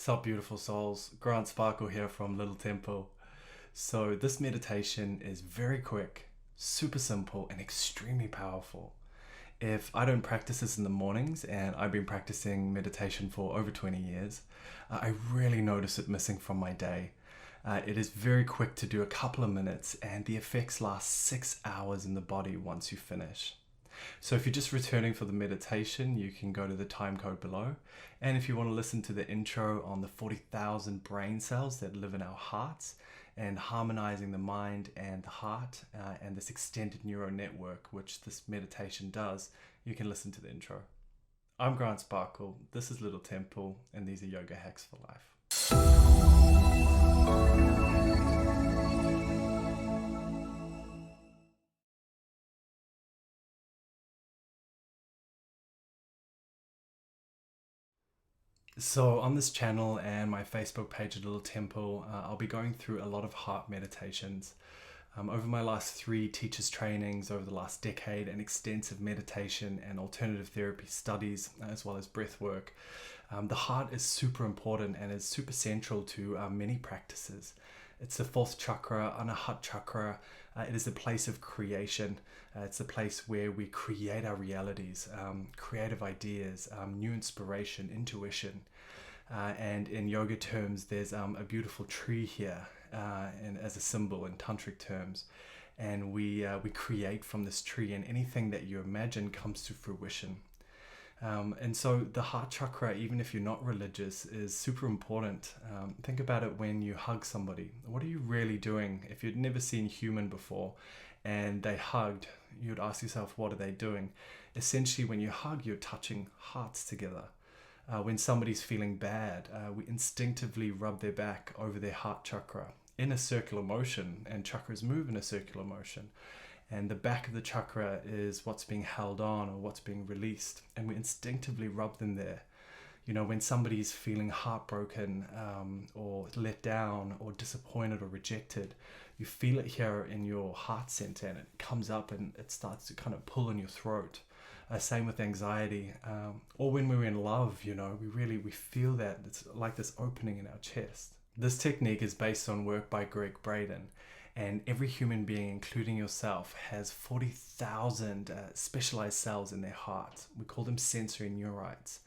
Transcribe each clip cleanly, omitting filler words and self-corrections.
Sup beautiful souls, Grant Sparkle here from Little Temple. So this meditation is very quick, super simple and extremely powerful. If I don't practice this in the mornings, and I've been practicing meditation for over 20 years, I really notice it missing from my day. It is very quick to do a couple of minutes and the effects last 6 hours in the body once you finish. So if you're just returning for the meditation, you can go to the time code below. And if you want to listen to the intro on the 40,000 brain cells that live in our hearts and harmonizing the mind and the heart and this extended neural network, which this meditation does, you can listen to the intro. I'm Grant Sparkle, this is Little Temple, and these are Yoga Hacks for Life. So on this channel and my Facebook page at Little Temple, I'll be going through a lot of heart meditations. Over my last 3 teachers trainings over the last decade and extensive meditation and alternative therapy studies, as well as breath work, the heart is super important and is super central to many practices. It's the 4th chakra, Anahat chakra. It is the place of creation. It's the place where we create our realities, creative ideas, new inspiration, intuition. And in yoga terms, there's a beautiful tree here and as a symbol in tantric terms. And we create from this tree, and anything that you imagine comes to fruition. And so the heart chakra, even if you're not religious, is super important. Think about it when you hug somebody. What are you really doing? If you'd never seen human before and they hugged, you'd ask yourself, what are they doing? Essentially, when you hug, you're touching hearts together. When somebody's feeling bad, we instinctively rub their back over their heart chakra in a circular motion, and chakras move in a circular motion. And the back of the chakra is what's being held on or what's being released. And we instinctively rub them there. You know, when somebody's feeling heartbroken or let down or disappointed or rejected, you feel it here in your heart center, and it comes up and it starts to kind of pull in your throat. Same with anxiety. Or when we're in love, you know, we feel that. It's like this opening in our chest. This technique is based on work by Greg Braden. And every human being, including yourself, has 40,000 specialized cells in their heart. We call them sensory neurites.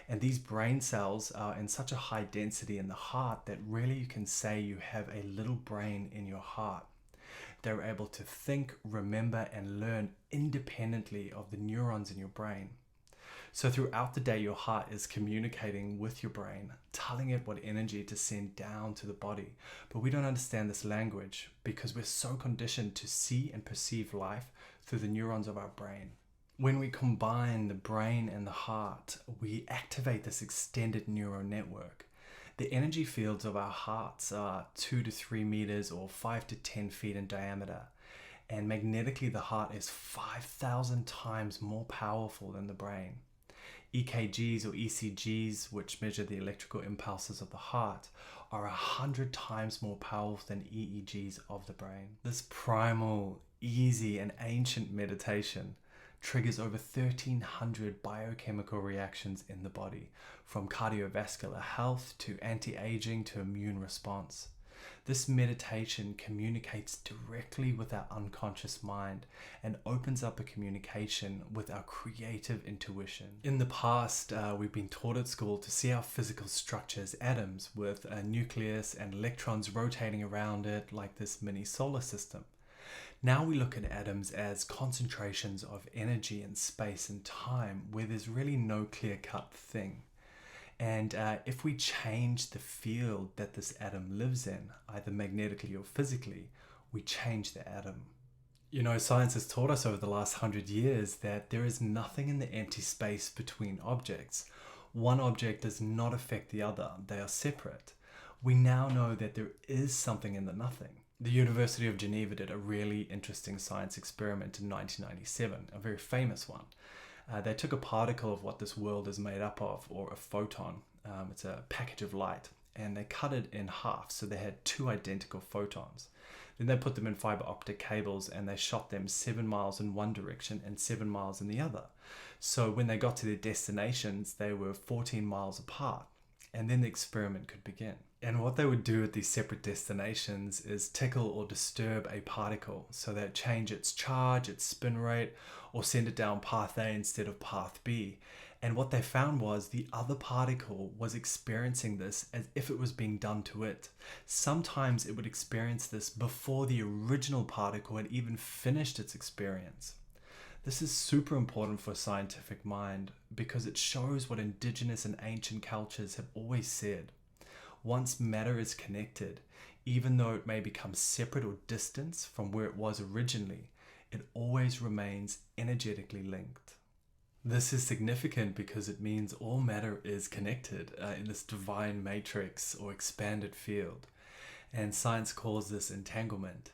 And these brain cells are in such a high density in the heart that really you can say you have a little brain in your heart. They're able to think, remember, and learn independently of the neurons in your brain. So throughout the day, your heart is communicating with your brain, telling it what energy to send down to the body. But we don't understand this language because we're so conditioned to see and perceive life through the neurons of our brain. When we combine the brain and the heart, we activate this extended neural network. The energy fields of our hearts are 2 to 3 meters or 5 to 10 feet in diameter. And magnetically, the heart is 5,000 times more powerful than the brain. EKGs or ECGs, which measure the electrical impulses of the heart, are 100 times more powerful than EEGs of the brain. This primal, easy, and ancient meditation triggers over 1,300 biochemical reactions in the body, from cardiovascular health to anti-aging to immune response. This meditation communicates directly with our unconscious mind and opens up a communication with our creative intuition. In the past, we've been taught at school to see our physical structure as atoms with a nucleus and electrons rotating around it like this mini solar system. Now we look at atoms as concentrations of energy in space and time where there's really no clear-cut thing. And if we change the field that this atom lives in, either magnetically or physically, we change the atom. You know, science has taught us over the last 100 years that there is nothing in the empty space between objects. One object does not affect the other. They are separate. We now know that there is something in the nothing. The University of Geneva did a really interesting science experiment in 1997, a very famous one. They took a particle of what this world is made up of, or a photon. It's a package of light, and they cut it in half, so they had 2 identical photons. Then they put them in fiber optic cables, and they shot them 7 miles in one direction and 7 miles in the other. So when they got to their destinations, they were 14 miles apart. and then the experiment could begin. And what they would do at these separate destinations is tickle or disturb a particle so that change its charge, its spin rate, or send it down path A instead of path B. And what they found was the other particle was experiencing this as if it was being done to it. Sometimes it would experience this before the original particle had even finished its experience. This is super important for a scientific mind because it shows what indigenous and ancient cultures have always said. Once matter is connected, even though it may become separate or distant from where it was originally, it always remains energetically linked. This is significant because it means all matter is connected in this divine matrix or expanded field, and science calls this entanglement.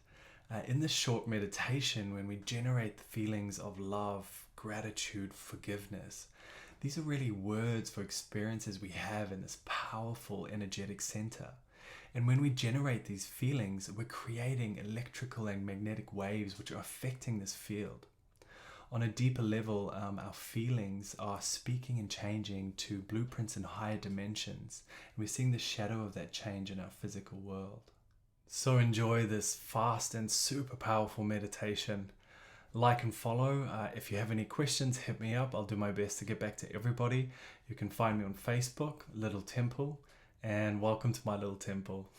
In this short meditation, when we generate the feelings of love, gratitude, forgiveness, these are really words for experiences we have in this powerful energetic center. And when we generate these feelings, we're creating electrical and magnetic waves which are affecting this field. On a deeper level, our feelings are speaking and changing to blueprints in higher dimensions. And we're seeing the shadow of that change in our physical world. So enjoy this fast and super powerful meditation. Like and follow. If you have any questions, hit me up. I'll do my best to get back to everybody. You can find me on Facebook, Little Temple, and welcome to my little temple.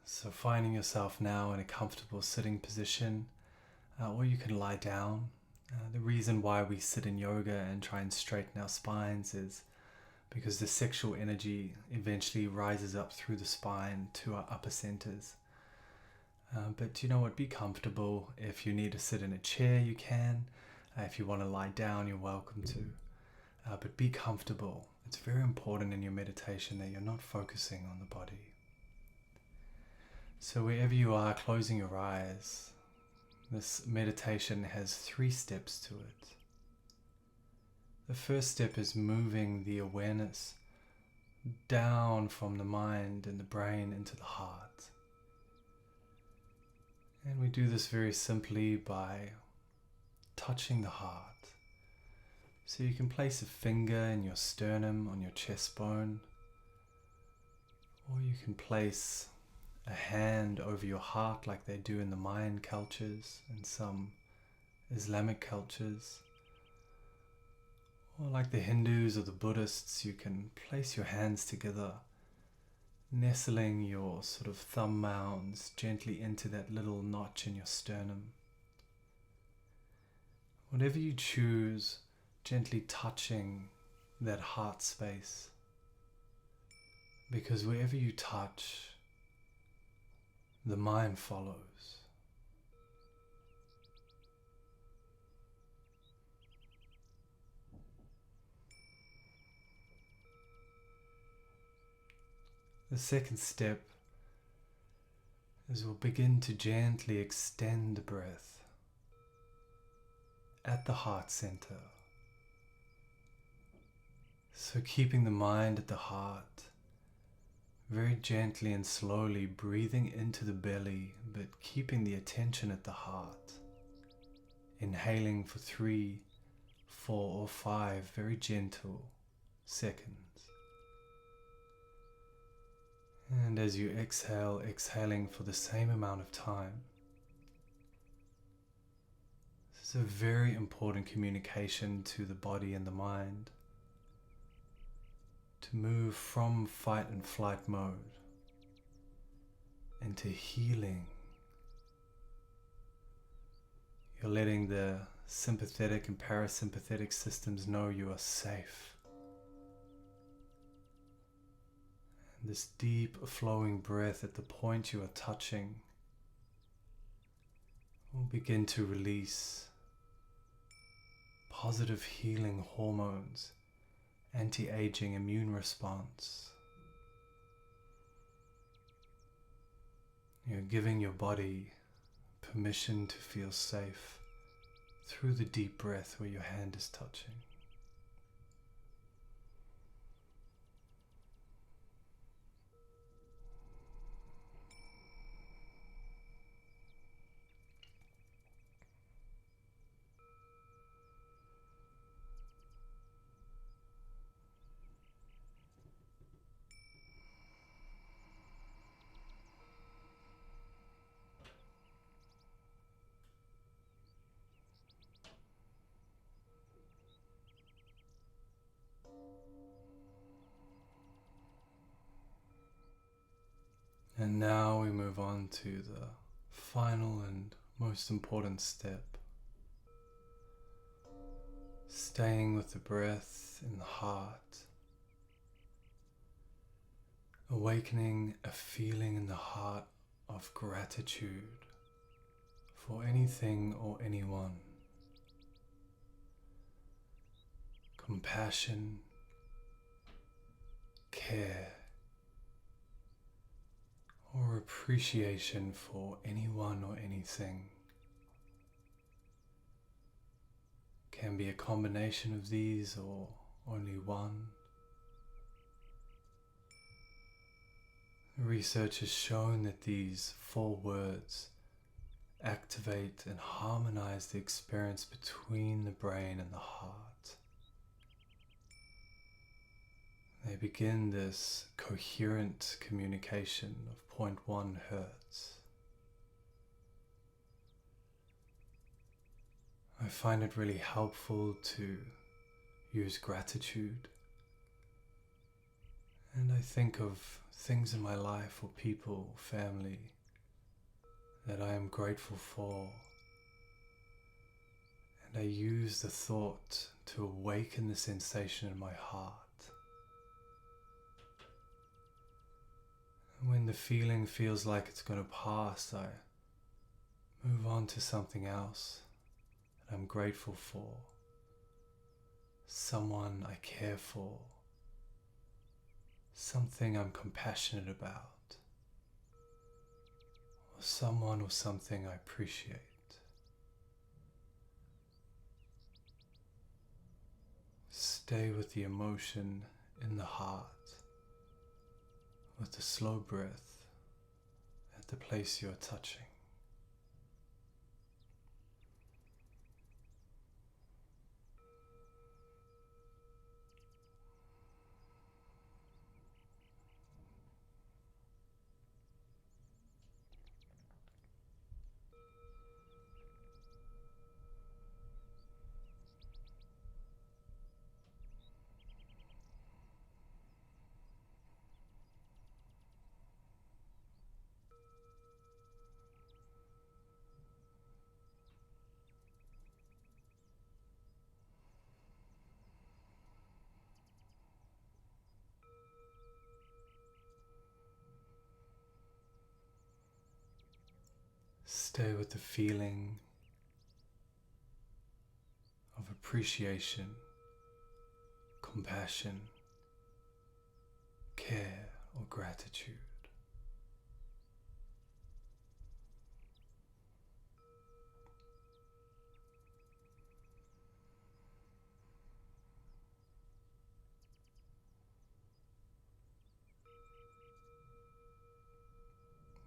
So finding yourself now in a comfortable sitting position, or you can lie down. The reason why we sit in yoga and try and straighten our spines is because the sexual energy eventually rises up through the spine to our upper centers. But you know what, be comfortable. If you need to sit in a chair, you can. If you want to lie down, you're welcome to. But be comfortable. It's very important in your meditation that you're not focusing on the body. So wherever you are, closing your eyes, this meditation has 3 steps to it. The first step is moving the awareness down from the mind and the brain into the heart. And we do this very simply by touching the heart. So you can place a finger in your sternum on your chest bone, or you can place a hand over your heart like they do in the Mayan cultures and some Islamic cultures, or like the Hindus or the Buddhists, you can place your hands together, nestling your sort of thumb mounds gently into that little notch in your sternum. Whatever you choose, gently touching that heart space, because wherever you touch, the mind follows. The second step is we'll begin to gently extend the breath at the heart center. So keeping the mind at the heart, very gently and slowly breathing into the belly, but keeping the attention at the heart. Inhaling for 3, 4 or 5 very gentle seconds. And as you exhale, exhaling for the same amount of time. This is a very important communication to the body and the mind, to move from fight and flight mode into healing. You're letting the sympathetic and parasympathetic systems know you are safe. And this deep flowing breath at the point you are touching will begin to release positive healing hormones, anti-aging immune response. You're giving your body permission to feel safe, through the deep breath where your hand is touching. And now we move on to the final and most important step. Staying with the breath in the heart. Awakening a feeling in the heart of gratitude for anything or anyone. Compassion, care, or appreciation for anyone or anything. Can be a combination of these or only one. Research has shown that these 4 words activate and harmonize the experience between the brain and the heart. They begin this coherent communication of 0.1 hertz. I find it really helpful to use gratitude, and I think of things in my life or people, family, that I am grateful for, and I use the thought to awaken the sensation in my heart. And when the feeling feels like it's going to pass, I move on to something else that I'm grateful for, someone I care for, something I'm compassionate about, or someone or something I appreciate. Stay with the emotion in the heart, with the slow breath at the place you're touching. Stay with the feeling of appreciation, compassion, care, or gratitude.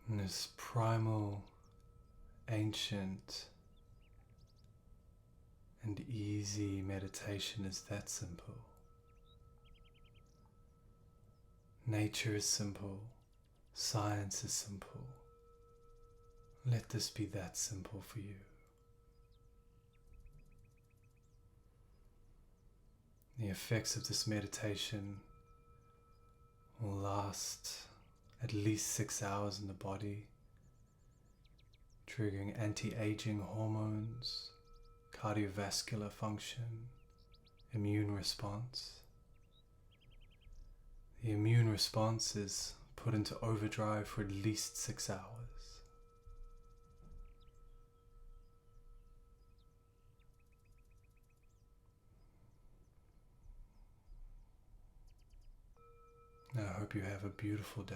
And this primal, ancient, and easy meditation is that simple. Nature is simple, science is simple. Let this be that simple for you. The effects of this meditation will last at least 6 hours in the body, triggering anti-aging hormones, cardiovascular function, immune response. The immune response is put into overdrive for at least 6 hours. I hope you have a beautiful day.